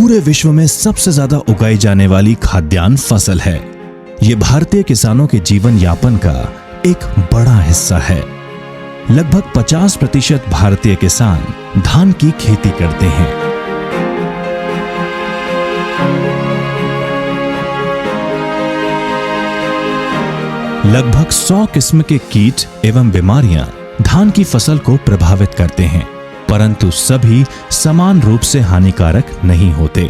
पूरे विश्व में सबसे ज्यादा उगाई जाने वाली खाद्यान्न फसल है। ये भारतीय किसानों के जीवन यापन का एक बड़ा हिस्सा है। लगभग 50% भारतीय किसान धान की खेती करते हैं। लगभग 100 किस्म के कीट एवं बीमारियां धान की फसल को प्रभावित करते हैं, परंतु सभी समान रूप से हानिकारक नहीं होते।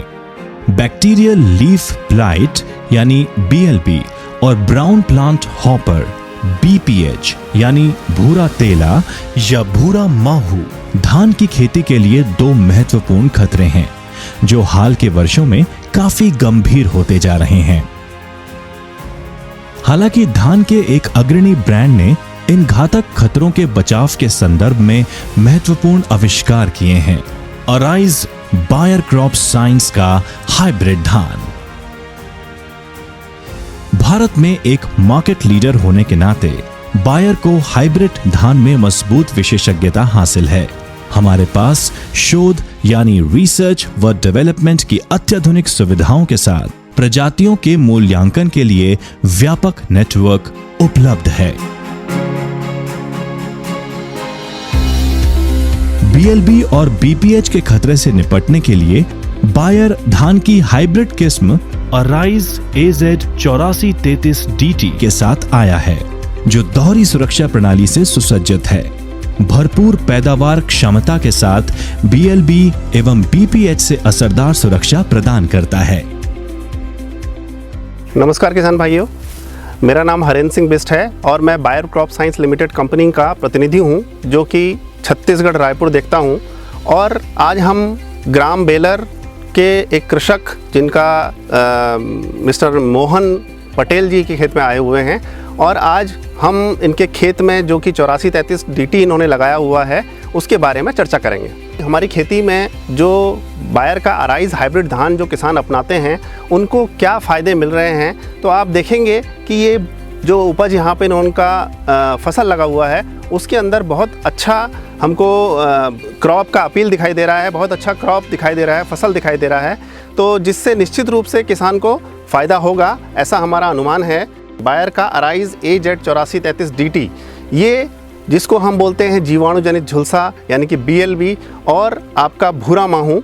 बैक्टीरियल लीफ ब्लाइट यानी BLB और ब्राउन प्लांट हॉपर BPH यानी भूरा तेला या भूरा माहू धान की खेती के लिए दो महत्वपूर्ण खतरे हैं, जो हाल के वर्षों में काफी गंभीर होते जा रहे हैं। हालांकि धान के एक अग्रणी ब्रांड ने इन घातक खतरों के बचाव के संदर्भ में महत्वपूर्ण आविष्कार किए हैं। अराइज बायर क्रॉप साइंस का हाइब्रिड धान। भारत में एक मार्केट लीडर होने के नाते बायर को हाइब्रिड धान में मजबूत विशेषज्ञता हासिल है। हमारे पास शोध यानी रिसर्च व डेवलपमेंट की अत्याधुनिक सुविधाओं के साथ प्रजातियों के मूल्यांकन के लिए व्यापक नेटवर्क उपलब्ध है। BLB और BPH के खतरे से निपटने के लिए बायर धान की हाइब्रिड किस्म अराइज AZ 8433DT के साथ आया है, जो दोहरी सुरक्षा प्रणाली से सुसज्जित है। भरपूर पैदावार क्षमता के साथ BLB एवं BPH से असरदार सुरक्षा प्रदान करता है। नमस्कार किसान भाइयों, मेरा नाम हरेंद्र सिंह बिष्ट है और मैं buyer crop science limited company का प्रतिनिधि हूं, जो कि छत्तीसगढ़ रायपुर देखता हूं। और आज हम ग्राम बेलर के एक कृषक जिनका मिस्टर मोहन पटेल जी के खेत में आए हुए हैं, और आज हम इनके खेत में जो कि 8433DT इन्होंने लगाया हुआ है उसके बारे में चर्चा करेंगे। हमारी खेती में जो बायर का अराइज हाइब्रिड धान जो किसान अपनाते हैं उनको क्या फ़ायदे मिल रहे हैं, तो आप देखेंगे कि ये जो उपज यहाँ पे उनका फसल लगा हुआ है उसके अंदर बहुत अच्छा हमको क्रॉप का अपील दिखाई दे रहा है, बहुत अच्छा क्रॉप दिखाई दे रहा है, फसल दिखाई दे रहा है, तो जिससे निश्चित रूप से किसान को फ़ायदा होगा, ऐसा हमारा अनुमान है। बायर का अराइज AZ 8433DT, ये जिसको हम बोलते हैं जीवाणु जनित झुलसा यानी कि BLB, और आपका भूरा माहू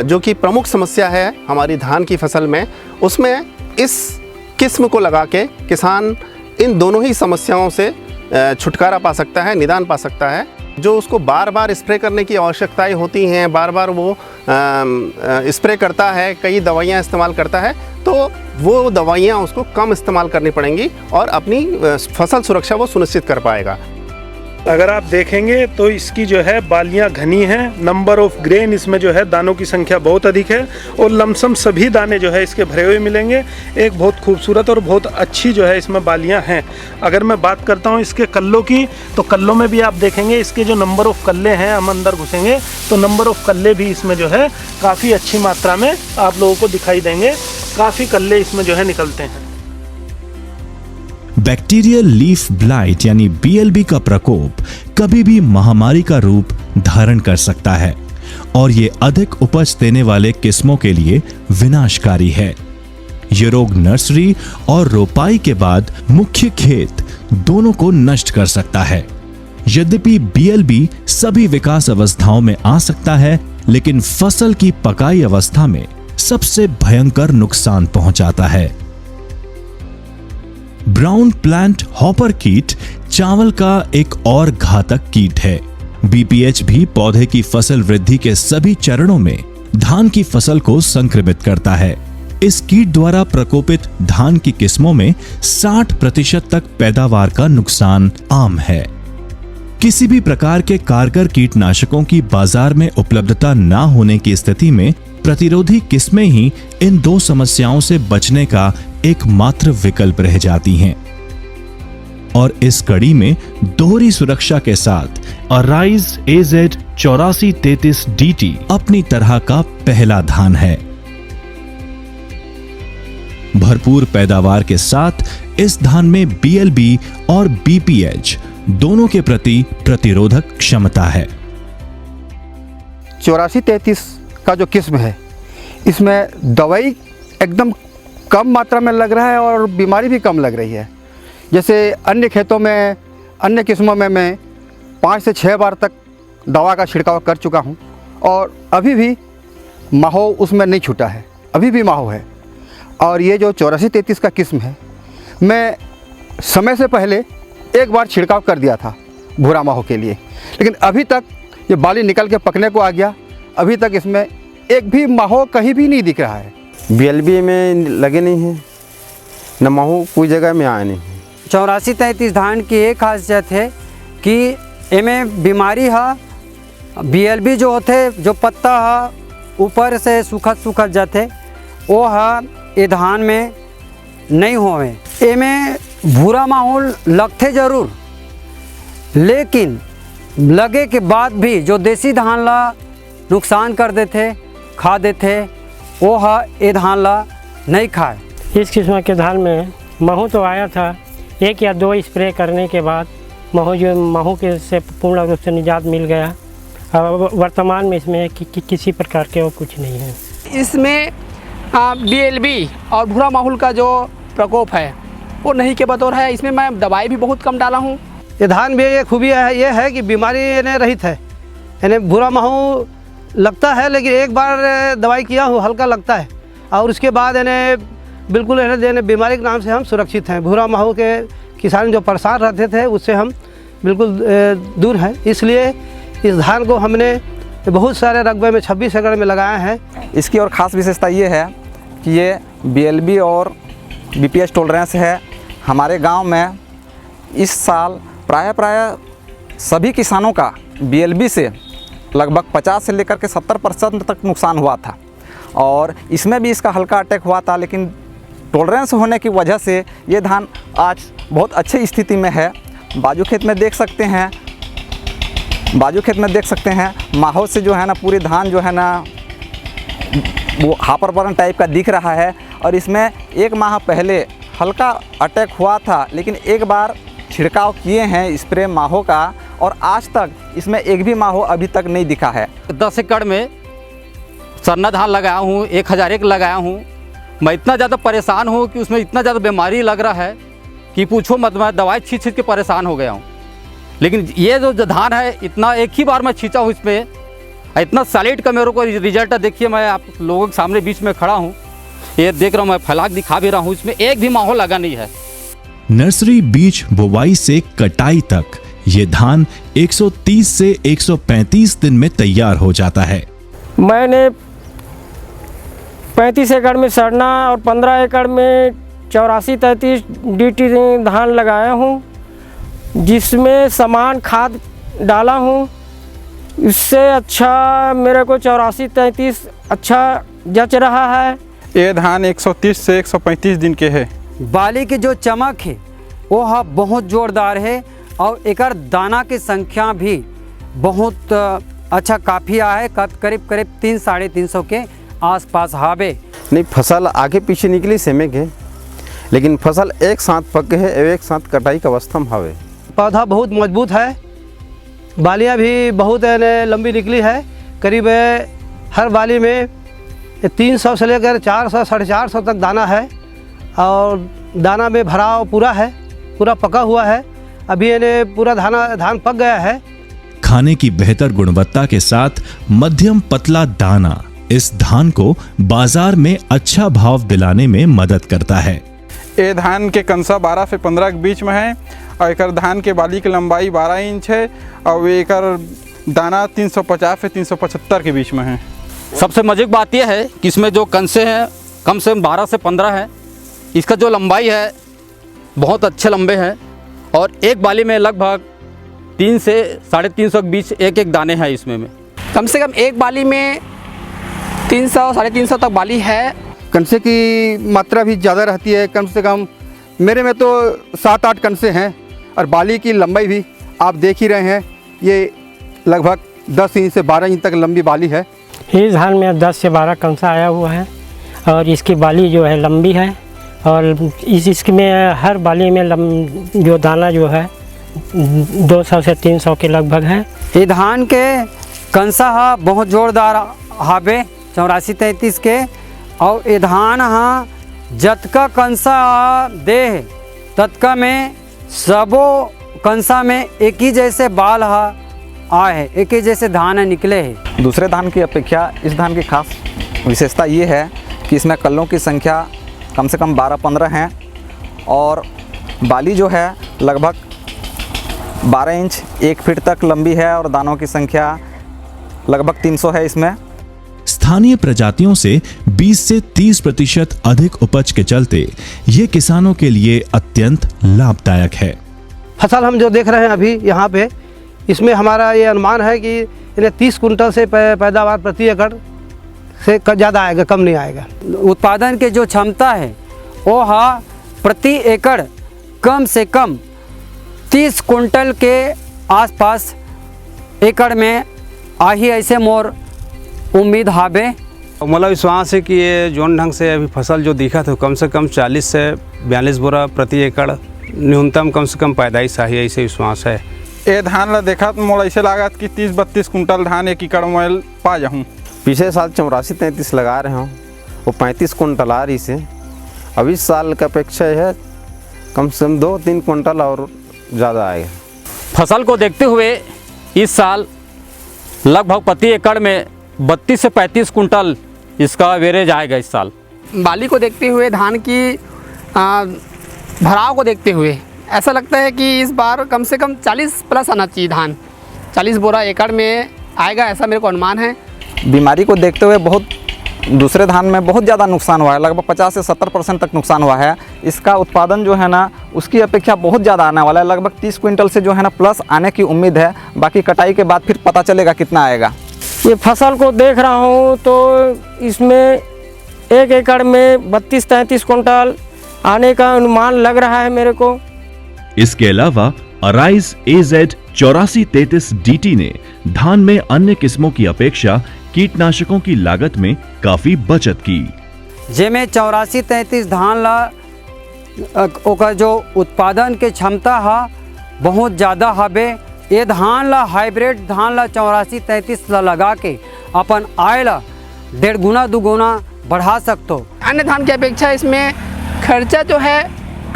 जो कि प्रमुख समस्या है हमारी धान की फसल में, उसमें इस किस्म को लगा के किसान इन दोनों ही समस्याओं से छुटकारा पा सकता है, निदान पा सकता है। जो उसको बार बार स्प्रे करने की आवश्यकताएं होती हैं, बार बार वो स्प्रे करता है, कई दवाइयां इस्तेमाल करता है, तो वो दवाइयां उसको कम इस्तेमाल करनी पड़ेंगी और अपनी फसल सुरक्षा वो सुनिश्चित कर पाएगा। अगर आप देखेंगे तो इसकी जो है बालियां घनी हैं, नंबर ऑफ ग्रेन इसमें जो है दानों की संख्या बहुत अधिक है, और लमसम सभी दाने जो है इसके भरे हुए मिलेंगे। एक बहुत खूबसूरत और बहुत अच्छी जो है इसमें बालियां हैं। अगर मैं बात करता हूं इसके कल्लों की, तो कल्लों में भी आप देखेंगे इसके जो नंबर ऑफ कल्ले हैं, हम अंदर घुसेंगे तो नंबर ऑफ कल्ले भी इसमें जो है काफ़ी अच्छी मात्रा में आप लोगों को दिखाई देंगे। काफ़ी कल्ले इसमें जो है निकलते हैं। बैक्टीरियल लीफ ब्लाइट यानी BLB का प्रकोप कभी भी महामारी का रूप धारण कर सकता है, और ये अधिक उपज देने वाले किस्मों के लिए विनाशकारी है। ये रोग नर्सरी और रोपाई के बाद मुख्य खेत दोनों को नष्ट कर सकता है। यद्यपि BLB सभी विकास अवस्थाओं में आ सकता है, लेकिन फसल की पकाई अवस्था में सबसे भयंकर नुकसान पहुंचाता है। ब्राउन प्लांट हॉपर कीट चावल का एक और घातक कीट है। BPH भी पौधे की फसल वृद्धि के सभी चरणों में धान की फसल को संक्रमित करता है। इस कीट द्वारा प्रकोपित धान की किस्मों में 60% तक पैदावार का नुकसान आम है। किसी भी प्रकार के कारगर कीटनाशकों की बाजार में उपलब्धता न होने की स्थिति में प्रतिरोधी किस्में ही इन दो समस्याओं से बचने का एकमात्र विकल्प रह जाती हैं। और इस कड़ी में दोहरी सुरक्षा के साथ अराइज AZ 8433DT अपनी तरह का पहला धान है। भरपूर पैदावार के साथ इस धान में BLB और BPH दोनों के प्रति प्रतिरोधक क्षमता है। 8433 का जो किस्म है इसमें दवाई एकदम कम मात्रा में लग रहा है और बीमारी भी कम लग रही है। जैसे अन्य खेतों में, अन्य किस्मों में मैं 5 से 6 बार तक दवा का छिड़काव कर चुका हूँ और अभी भी माहो उसमें नहीं छूटा है, अभी भी माहो है। और ये जो 8433 का किस्म है, मैं समय से पहले एक बार छिड़काव कर दिया था भूरा माहो के लिए, लेकिन अभी तक ये बाली निकल के पकने को आ गया, अभी तक इसमें एक भी माहो कहीं भी नहीं दिख रहा है। BLB में लगे नहीं हैं, न माहो कोई जगह में आया नहीं। 8433 धान की एक खासियत है कि इमें बीमारी है, BLB जो होते जो पत्ता है ऊपर से सूखत जाते, वो है ये धान में नहीं होवे। इमें भूरा माहौल लगते जरूर, लेकिन लगे के बाद भी जो देसी धान ला नुकसान कर देते, खा देते, वो है ये धान ला नहीं खाए। इस किस्म के धान में महू तो आया था, 1 या 2 स्प्रे करने के बाद महू के से पूर्ण रूप से निजात मिल गया। अब वर्तमान में इसमें किसी प्रकार के वो कुछ नहीं है। इसमें BLB और भूरा माहौल का जो प्रकोप है वो नहीं के बतौर है। इसमें मैं दवाई भी बहुत कम डाला हूँ। ये धान में ये खूबी ये है कि बीमारी इन्हें रहित है, यानी भूरा माहू लगता है लेकिन एक बार दवाई किया हूँ हल्का लगता है और उसके बाद इन्हें बिल्कुल इन्हें बीमारी के नाम से हम सुरक्षित हैं। भूरा माहू के किसान जो परेशान रहते थे उससे हम बिल्कुल दूर हैं। इसलिए इस धान को हमने बहुत सारे रकबे में 26 एकड़ में लगाया है। इसकी और ख़ास विशेषता ये है कि ये BLB और BPH टॉलरेंस है। हमारे गांव में इस साल प्राय सभी किसानों का BLB से लगभग 50 से लेकर के 70% तक नुकसान हुआ था और इसमें भी इसका हल्का अटैक हुआ था, लेकिन टॉलरेंस होने की वजह से ये धान आज बहुत अच्छी स्थिति में है। बाजू खेत में देख सकते हैं माहौल से जो है ना पूरे धान जो है ना वो हापर बर्न टाइप का दिख रहा है। और इसमें 1 माह पहले हल्का अटैक हुआ था, लेकिन एक बार छिड़काव किए हैं स्प्रे माहो का और आज तक इसमें एक भी माहो अभी तक नहीं दिखा है। 10 एकड़ में सरना धान लगाया हूँ, 1001 लगाया हूँ। मैं इतना ज़्यादा परेशान हूँ कि उसमें इतना ज़्यादा बीमारी लग रहा है कि पूछो मत, मैं दवाई छींच के परेशान हो गया हूँ। लेकिन ये जो धान है इतना एक ही बार मैं छींचा हूँ इसमें, इतना सॉलिड का मेरे को रिजल्ट है। देखिए मैं आप लोगों के सामने बीच में खड़ा हूँ, ये देख रहा हूँ, मैं फैलाक दिखा भी रहा हूँ, इसमें एक भी माहौल लगा नहीं है। नर्सरी बीज बुवाई से कटाई तक ये धान 130 से 135 दिन में तैयार हो जाता है। मैंने 35 एकड़ में सरना और 15 एकड़ में 8433 DT धान लगाया हूँ, जिसमें समान खाद डाला हूँ। इससे अच्छा मेरे को 8433 अच्छा जच रहा है। ये धान 130 से 135 दिन के है। बाली की जो चमक है वो बहुत जोरदार है और एक दाना की संख्या भी बहुत अच्छा काफ़ी है, करीब 300-350 के आसपास हावे। नहीं, फसल आगे पीछे निकली सेमे के, लेकिन फसल एक साथ पक है, एक साथ कटाई का अवस्था में हावे। पौधा बहुत मजबूत है, बालियाँ भी बहुत लंबी निकली है। करीब हर बाली में 300 से लेकर 400 450 तक दाना है और दाना में भराव पूरा है, पूरा पका हुआ है। अभी पूरा धान पक गया है। खाने की बेहतर गुणवत्ता के साथ मध्यम पतला दाना इस धान को बाजार में अच्छा भाव दिलाने में मदद करता है। ये धान के कंसा 12 से 15 के बीच में है और एक धान के बाली की लंबाई 12 इंच है और एक दाना 350 से 375 के बीच में है। सबसे मजे की बात यह है कि इसमें जो कंसे हैं कम से कम 12 से 15 है। इसका जो लंबाई है बहुत अच्छे लंबे हैं और एक बाली में लगभग 3 से 350 के बीच एक दाने हैं इसमें में। कम से कम एक बाली में 300-350 तक बाली है। कंसे की मात्रा भी ज़्यादा रहती है, कम से कम मेरे में तो 7-8 कंसे हैं और बाली की लंबाई भी आप देख ही रहे हैं, ये लगभग 10 इंच से 12 इंच तक लंबी बाली है। इस धान में 10 से 12 कंसा आया हुआ है और इसकी बाली जो है लंबी है और इसमें हर बाली में जो दाना जो है 200 से 300 के लगभग है। ये धान के कंसा बहुत जोरदार हावे 84-33 के। और ये धान हाँ जतका कंसा देह ततका में सबो कंसा में एक ही जैसे बाल आए है, एक ही जैसे धान निकले है। दूसरे धान की अपेक्षा इस धान की खास विशेषता ये है कि इसमें कल्लों की संख्या कम से कम 12-15 हैं और बाली जो है लगभग 12 इंच 1 फीट तक लंबी है और दानों की संख्या लगभग 300 है इसमें। स्थानीय प्रजातियों से 20 से 30% अधिक उपज के चलते ये किसानों के लिए अत्यंत लाभदायक है। फसल हम जो देख रहे हैं अभी यहाँ पे, इसमें हमारा ये अनुमान है कि इन्हें 30 कुंटल से पैदावार प्रति एकड़ से ज़्यादा आएगा, कम नहीं आएगा। उत्पादन के जो क्षमता है वो है प्रति एकड़ कम से कम 30 कुंटल के आसपास एकड़ में आही, ऐसे मोर उम्मीद हावे। मतलब विश्वास है कि ये जोन ढंग से अभी फसल जो दिखा था कम से कम 40 से 42 बोरा प्रति एकड़ न्यूनतम कम से कम पैदाइश चाहिए, ऐसे विश्वास है। ये धान ला देखा तो मोला ऐसे लागत कि 30-32 कुंटल धान 1 एकड़ में पा जाऊँ। पिछले साल 84-33 लगा रहे हूँ, वो 35 कुंटल आ रही से। अब इस साल का अपेक्षा है कम से कम 2-3 कुंटल और ज़्यादा आएगा। फसल को देखते हुए इस साल लगभग प्रति एकड़ में 32 से 35 कुंटल इसका एवरेज आएगा इस साल। बाली को देखते हुए, धान की भराव को देखते हुए ऐसा लगता है कि इस बार कम से कम 40 प्लस आना चाहिए धान। 40 बोरा एकड़ में आएगा, ऐसा मेरे को अनुमान है। बीमारी को देखते हुए बहुत दूसरे धान में बहुत ज़्यादा नुकसान हुआ है, लगभग 50 से 70% तक नुकसान हुआ है। इसका उत्पादन जो है ना उसकी अपेक्षा बहुत ज़्यादा आने वाला है, लगभग 30 क्विंटल से जो है ना प्लस आने की उम्मीद है। बाकी कटाई के बाद फिर पता चलेगा कितना आएगा। ये फसल को देख रहा हूँ तो इसमें 1 एकड़ में 32-33 कुंटल आने का अनुमान लग रहा है मेरे को। इसके अलावा अराइज AZ 84-33 DT ने धान में अन्य किस्मों की अपेक्षा कीटनाशकों की लागत में काफी बचत की। जेमे 84-33 धान ला ओकर जो उत्पादन के क्षमता है बहुत ज़्यादा हवे। ये धान ला हाइब्रिड धान ला 84-33 ला लगा के अपन आय ला 1.5 गुना 2 गुना बढ़ा सकते हो। अन्य धान की अपेक्षा इसमें खर्चा जो है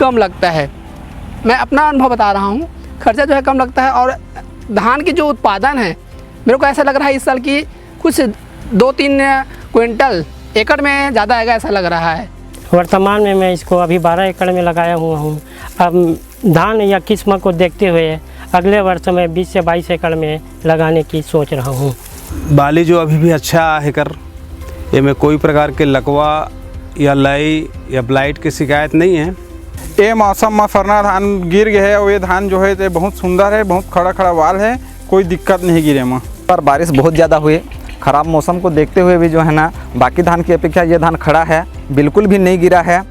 कम लगता है। मैं अपना अनुभव बता रहा हूँ, खर्चा जो है कम लगता है और धान की जो उत्पादन है मेरे को ऐसा लग रहा है इस साल की कुछ 2-3 क्विंटल एकड़ में ज़्यादा आएगा, ऐसा लग रहा है। वर्तमान में मैं इसको अभी 12 एकड़ में लगाया हुआ हूँ। अब धान या किस्म को देखते हुए अगले वर्ष में 20 से 22 एकड़ में लगाने की सोच रहा हूँ। बाली जो अभी भी अच्छा है कर, इसमें कोई प्रकार के लकवा या लई या ब्लाइट की शिकायत नहीं है। ये मौसम में फरना धान गिर गए है और ये धान जो है बहुत सुंदर है, बहुत खड़ा खड़ा वाल है, कोई दिक्कत नहीं गिरे में। पर बारिश बहुत ज़्यादा हुई, ख़राब मौसम को देखते हुए भी जो है ना बाकी धान की अपेक्षा ये धान खड़ा है, बिल्कुल भी नहीं गिरा है।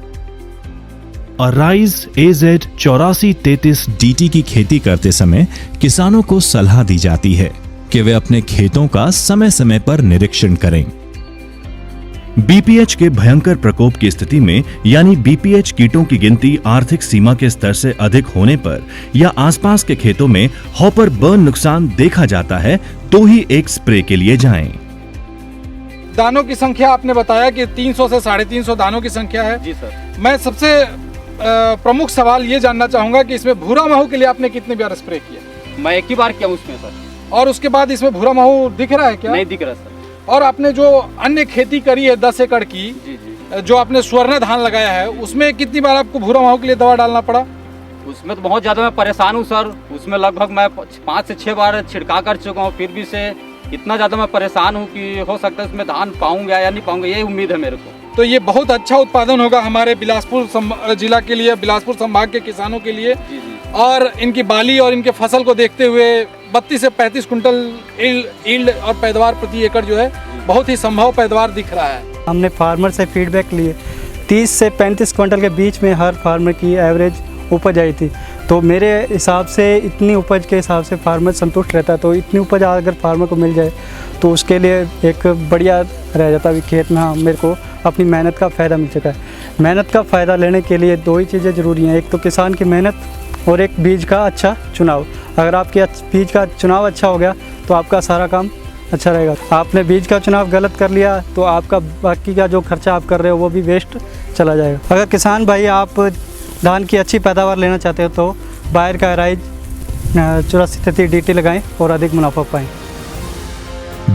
अराइज AZ 84-33 DT की खेती करते समय किसानों को सलाह दी जाती है कि वे अपने खेतों का समय समय पर निरीक्षण करें। BPH के भयंकर प्रकोप की स्थिति में यानी BPH कीटों की गिनती आर्थिक सीमा के स्तर से अधिक होने पर या आसपास के खेतों में हॉपर बर्न नुकसान देखा जाता है तो ही एक स्प्रे के लिए जाएं। दानों की संख्या आपने बताया कि 300 से 350 दानों की संख्या है। जी सर। मैं सबसे प्रमुख सवाल ये जानना चाहूँगा कि इसमें भूरा माहू के लिए आपने कितने बार स्प्रे किया? मैं एक ही बार किया उसमें सर। और उसके बाद इसमें भूरा माहू दिख रहा है क्या? नहीं दिख रहा सर। और आपने जो अन्य खेती करी है 10 एकड़ की, जी जी, जो आपने स्वर्ण धान लगाया है, उसमें कितनी बार आपको भूरा माहू के लिए दवा डालना पड़ा? उसमें तो बहुत ज़्यादा मैं परेशान हूँ सर। उसमें लगभग मैं 5 से 6 बार छिड़काव कर चुका हूँ, फिर भी से इतना ज़्यादा मैं परेशान हूँ कि हो सकता है इसमें धान पाऊँगा या नहीं पाऊँगा, यही उम्मीद है मेरे को। तो ये बहुत अच्छा उत्पादन होगा हमारे बिलासपुर जिला के लिए, बिलासपुर संभाग के किसानों के लिए। जी जी। और इनकी बाली और इनके फसल को देखते हुए 32 से 35 कुंटल ईल्ड और पैदावार प्रति एकड़ जो है बहुत ही संभव पैदावार दिख रहा है। हमने फार्मर से फीडबैक लिए, 30 से 35 क्विंटल के बीच में हर फार्मर की एवरेज उपज आई थी। तो मेरे हिसाब से इतनी उपज के हिसाब से फार्मर संतुष्ट रहता। तो इतनी उपज अगर फार्मर को मिल जाए तो उसके लिए एक बढ़िया रह जाता है खेत में। हाँ, मेरे को अपनी मेहनत का फ़ायदा मिल चुका है। मेहनत का फ़ायदा लेने के लिए 2 ही चीज़ें ज़रूरी हैं, एक तो किसान की मेहनत और एक बीज का अच्छा चुनाव। अगर आपके बीज का चुनाव अच्छा हो गया तो आपका सारा काम अच्छा रहेगा। आपने बीज का चुनाव गलत कर लिया तो आपका बाकी का जो खर्चा आप कर रहे हो वो भी वेस्ट चला जाएगा। अगर किसान भाई आप धान की अच्छी पैदावार लेना चाहते हो तो बायर का एराइज 8433 DT लगाएं और अधिक मुनाफा पाएं।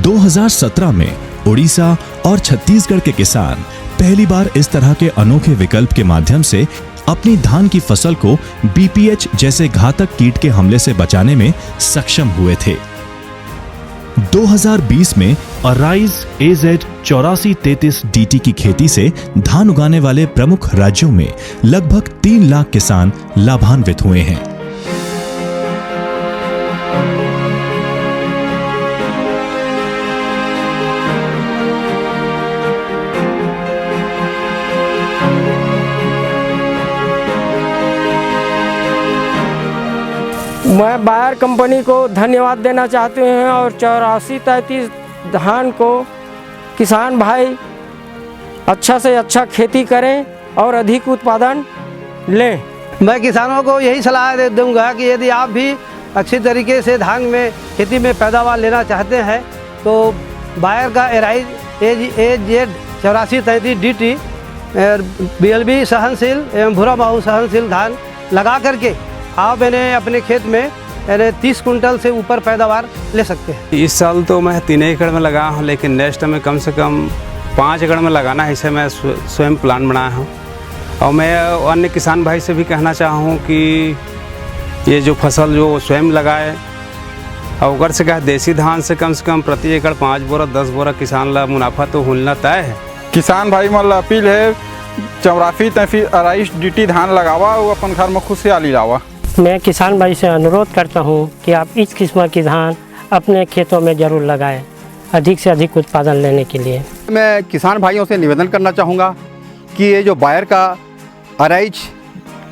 2017 में उड़ीसा और छत्तीसगढ़ के किसान पहली बार इस तरह के अनोखे विकल्प के माध्यम से अपनी धान की फसल को BPH जैसे घातक कीट के हमले से बचाने में सक्षम हुए थे। 2020 में अराइज AZ 8433 DT की खेती से धान उगाने वाले प्रमुख राज्यों में लगभग 3 लाख किसान लाभान्वित हुए हैं। मैं बायर कंपनी को धन्यवाद देना चाहते हैं और 8433 धान को किसान भाई अच्छा से अच्छा खेती करें और अधिक उत्पादन लें। मैं किसानों को यही सलाह दे दूंगा कि यदि आप भी अच्छी तरीके से धान में खेती में पैदावार लेना चाहते हैं तो बायर का एराइज AZ 8433 DT BLB सहनशील एवं भूरा माहू सहनशील धान लगा करके आप इन्हें अपने खेत में 30 कुंटल से ऊपर पैदावार ले सकते हैं। इस साल तो मैं 3 एकड़ में लगाया हूँ, लेकिन नेक्स्ट में कम से कम 5 एकड़ में लगाना है, इसे मैं स्वयं प्लान बनाया हूँ। और मैं अन्य किसान भाई से भी कहना चाहा हूँ कि ये जो फसल जो स्वयं लगाए और अगर से कहा देसी धान से कम प्रति एकड़ 5 बोरा 10 बोरा किसान ला मुनाफा तो होना तय है। किसान भाई मन ला अपील है 8433 अराइज DT धान लगावा और अपन घर में खुशहाली लावा। मैं किसान भाई से अनुरोध करता हूं कि आप इस किस्म की धान अपने खेतों में ज़रूर लगाएं अधिक से अधिक उत्पादन लेने के लिए। मैं किसान भाइयों से निवेदन करना चाहूँगा कि ये जो बायर का अराइज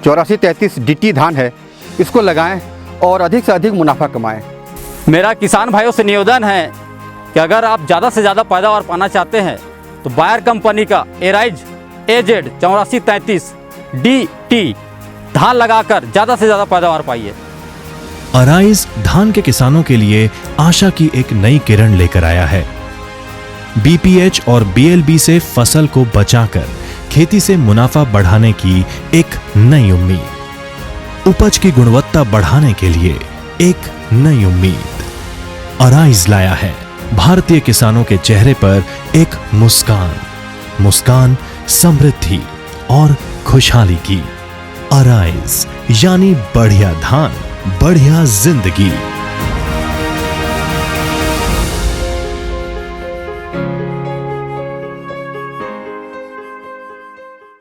8433 DT धान है इसको लगाएं और अधिक से अधिक मुनाफा कमाएं। मेरा किसान भाइयों से निवेदन है कि अगर आप ज़्यादा से ज़्यादा पैदावार पाना चाहते हैं तो बायर कंपनी का एराइज AZ 8433 DT धान लगाकर ज़्यादा से ज़्यादा पैदावार पाइए। अराइज धान के किसानों के लिए आशा की एक नई किरण लेकर आया है। BPH और BLB से फसल को बचाकर खेती से मुनाफा बढ़ाने की एक नई उम्मीद, उपज की गुणवत्ता बढ़ाने के लिए एक नई उम्मीद अराइज लाया है भारतीय किसानों के चेहरे पर एक मुस्कान समृद्धि और खुशहाली की। अराइज यानी बढ़िया धान, बढ़िया जिंदगी।